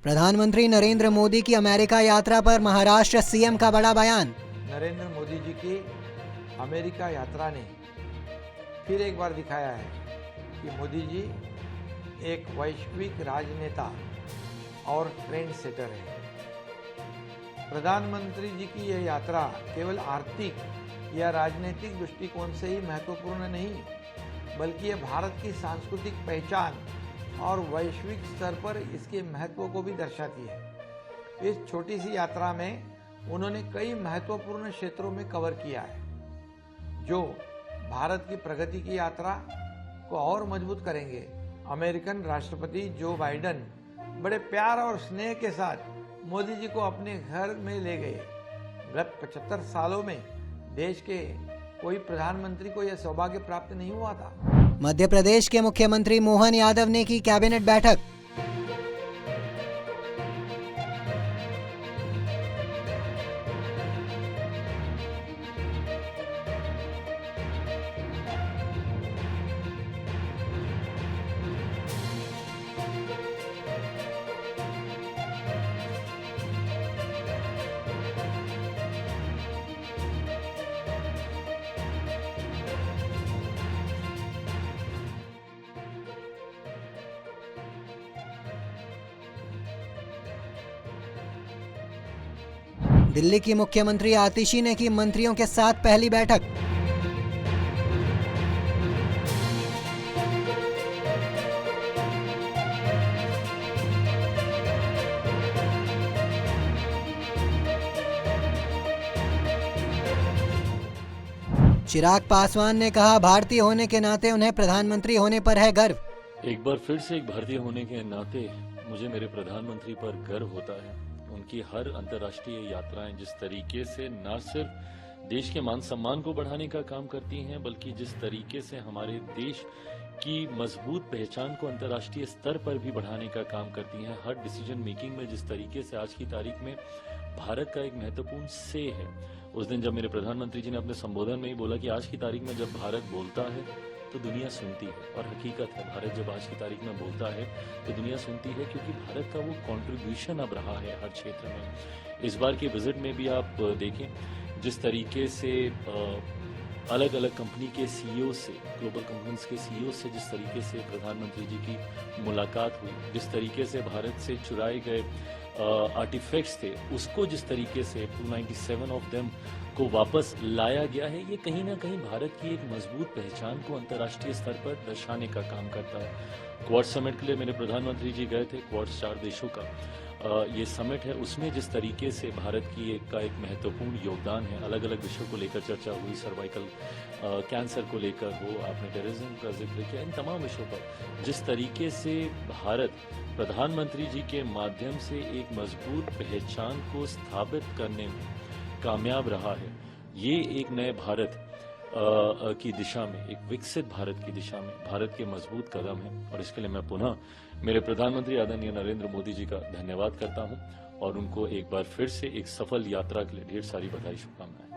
प्रधानमंत्री नरेंद्र मोदी की अमेरिका यात्रा पर महाराष्ट्र सीएम का बड़ा बयान। नरेंद्र मोदी जी की अमेरिका यात्रा ने फिर एक बार दिखाया है कि मोदी जी एक वैश्विक राजनेता और ट्रेंड सेटर है। प्रधानमंत्री जी की यह यात्रा केवल आर्थिक या राजनीतिक दृष्टिकोण से ही महत्वपूर्ण नहीं, बल्कि यह भारत की सांस्कृतिक पहचान और वैश्विक स्तर पर इसके महत्व को भी दर्शाती है। इस छोटी सी यात्रा में उन्होंने कई महत्वपूर्ण क्षेत्रों में कवर किया है, जो भारत की प्रगति की यात्रा को और मजबूत करेंगे। अमेरिकन राष्ट्रपति जो बाइडेन बड़े प्यार और स्नेह के साथ मोदी जी को अपने घर में ले गए। गत 75 सालों में देश के कोई प्रधानमंत्री को यह सौभाग्य प्राप्त नहीं हुआ था। मध्य प्रदेश के मुख्यमंत्री मोहन यादव ने की कैबिनेट बैठक। दिल्ली की मुख्यमंत्री आतिशी ने की मंत्रियों के साथ पहली बैठक। चिराग पासवान ने कहा, भारतीय होने के नाते उन्हें प्रधानमंत्री होने पर है गर्व। एक बार फिर से एक भारतीय होने के नाते मुझे मेरे प्रधानमंत्री पर गर्व होता है। उनकी हर अंतर्राष्ट्रीय यात्राएं जिस तरीके से न सिर्फ देश के मान सम्मान को बढ़ाने का काम करती हैं, बल्कि जिस तरीके से हमारे देश की मजबूत पहचान को अंतर्राष्ट्रीय स्तर पर भी बढ़ाने का काम करती हैं। हर डिसीजन मेकिंग में जिस तरीके से आज की तारीख में भारत का एक महत्वपूर्ण से है। उस दिन जब मेरे प्रधानमंत्री जी ने अपने संबोधन में ही बोला कि आज की तारीख में जब भारत बोलता है तो दुनिया सुनती है, और हकीकत है, भारत जब आज की तारीख में बोलता है तो दुनिया सुनती है, क्योंकि भारत का वो कंट्रीब्यूशन अब रहा है हर क्षेत्र में। इस बार के विजिट में भी आप देखें जिस तरीके से अलग अलग कंपनी के सीईओ से, ग्लोबल कंपनीज के सीईओ से जिस तरीके से प्रधानमंत्री जी की मुलाकात हुई, जिस तरीके से भारत से चुराए गए आर्टिफैक्ट्स थे उसको जिस तरीके से 297 ऑफ देम को वापस लाया गया है, ये कहीं ना कहीं भारत की एक मजबूत पहचान को अंतर्राष्ट्रीय स्तर पर दर्शाने का काम करता है। क्वाड समिट के लिए मेरे प्रधानमंत्री जी गए थे। क्वाड 4 देशों का ये समिट है, उसमें जिस तरीके से भारत की एक महत्वपूर्ण योगदान है। अलग अलग विषयों को लेकर चर्चा हुई, सर्वाइकल कैंसर को लेकर हो, आपने टेररिज्म का जिक्र किया, इन तमाम विषयों पर जिस तरीके से भारत प्रधानमंत्री जी के माध्यम से एक मजबूत पहचान को स्थापित करने में कामयाब रहा है, ये एक नए भारत की दिशा में, एक विकसित भारत की दिशा में भारत के मजबूत कदम है। और इसके लिए मैं पुनः मेरे प्रधानमंत्री आदरणीय नरेंद्र मोदी जी का धन्यवाद करता हूं और उनको एक बार फिर से एक सफल यात्रा के लिए ढेर सारी बधाई, शुभकामनाएं।